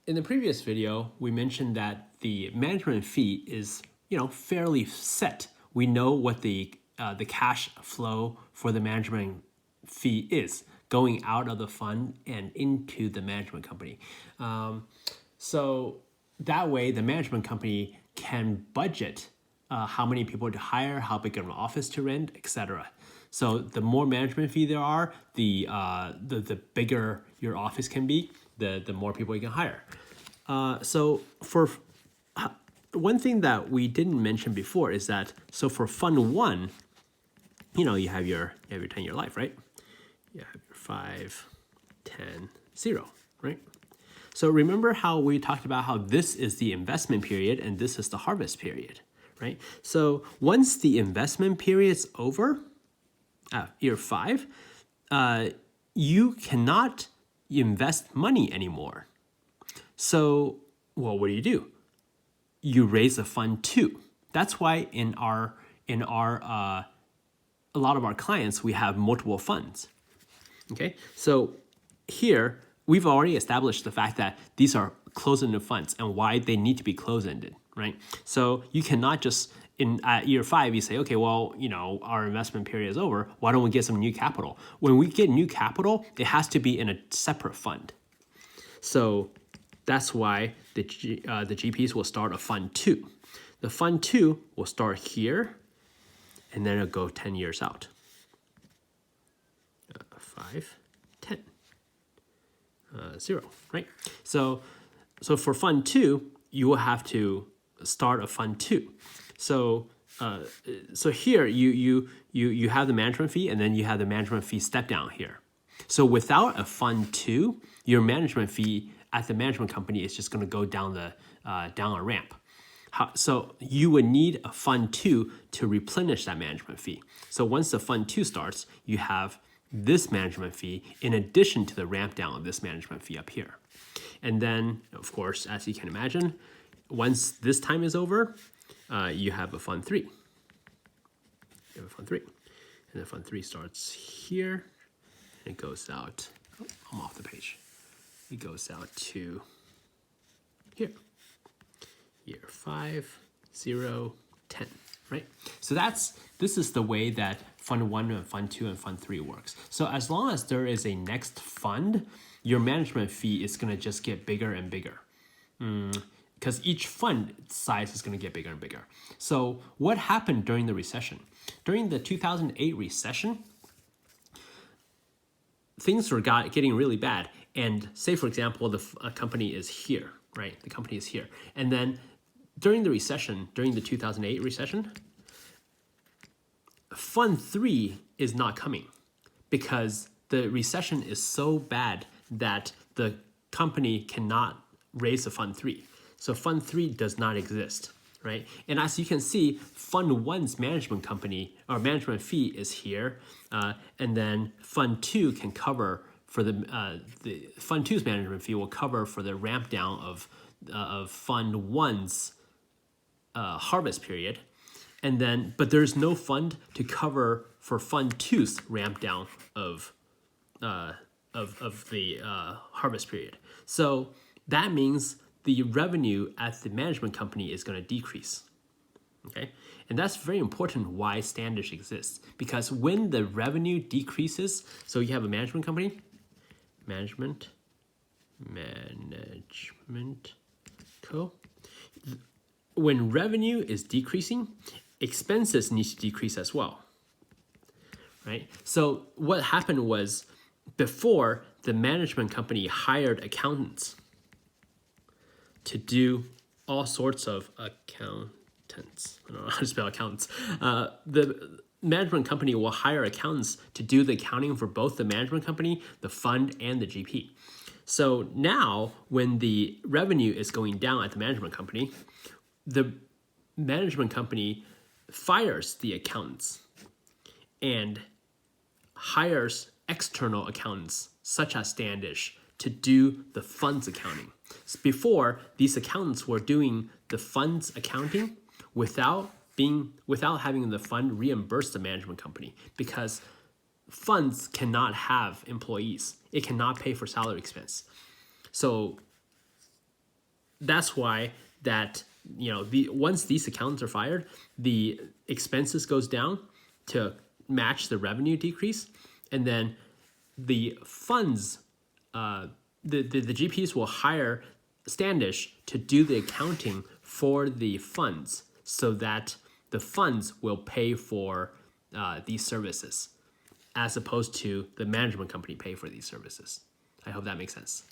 In the previous video, we mentioned that the management fee is, fairly set. We know what the cash flow for the management fee is going out of the fund and into the management company. So that way, the management company can budget how many people to hire, how big of an office to rent, etc. So the more management fee there are, the bigger your office can be, the more people you can hire. So for one thing that we didn't mention before is that, so for fund one, you have your 10-year life, right? You have your 5, 10, 0, right? So remember how we talked about how this is the investment period and this is the harvest period, right? So once the investment period is over, year 5, you cannot invest money anymore. So, well, what do? You raise a fund 2. That's why in our a lot of our clients, we have multiple funds. Okay, so here we've already established the fact that these are closed-ended funds and why they need to be closed-ended, right? So you cannot just at year 5 you say, okay, well, our investment period is over. Why don't we get some new capital? When we get new capital, it has to be in a separate fund. So that's why the GPs will start a fund 2. The fund 2 will start here, and then it'll go 10 years out. 5, 10, 0, right? So for fund 2, you will have to start a fund 2. So here you have the management fee, and then you have the management fee step down here. So without a fund 2, your management fee at the management company is just going to go down a ramp. So you would need a fund 2 to replenish that management fee. So once the fund 2 starts, you have this management fee in addition to the ramp down of this management fee up here. And then, of course, as you can imagine, once this time is over, you have a fund 3. You have a fund 3. And the fund 3 starts here, and it goes out. Oh, I'm off the page. It goes out to here. Year 5, 0, 10, right? So this is the way that fund 1 and fund 2 and fund 3 works. So as long as there is a next fund, your management fee is going to just get bigger and bigger. Because each fund size is going to get bigger and bigger. So what happened during the recession? During the 2008 recession, things were getting really bad. And say, for example, the company is here, right? The company is here. And then during the recession, during the 2008 recession, fund 3 is not coming because the recession is so bad that the company cannot raise a fund 3. So fund 3 does not exist, right? And as you can see, fund 1's management company or management fee is here, and then fund 2 can cover for the fund 2's management fee will cover for the ramp down of fund 1's harvest period, and then but there's no fund to cover for fund 2's ramp down of the harvest period. So that means the revenue at the management company is going to decrease. Okay, and that's very important why Standish exists, because when the revenue decreases, so you have a management company, management co. When revenue is decreasing, expenses need to decrease as well, right? So what happened was before the management company hired accountants to do all sorts of accountants. I don't know how to spell accountants. The management company will hire accountants to do the accounting for both the management company, the fund, and the GP. So now when the revenue is going down at the management company, the management company fires the accountants and hires external accountants such as Standish to do the funds accounting. Before, these accountants were doing the funds accounting without having the fund reimburse the management company, because funds cannot have employees. It cannot pay for salary expense. So that's why that once these accountants are fired, the expenses goes down to match the revenue decrease, and then the funds, the GPs will hire Standish to do the accounting for the funds, so that the funds will pay for these services, as opposed to the management company pay for these services. I hope that makes sense.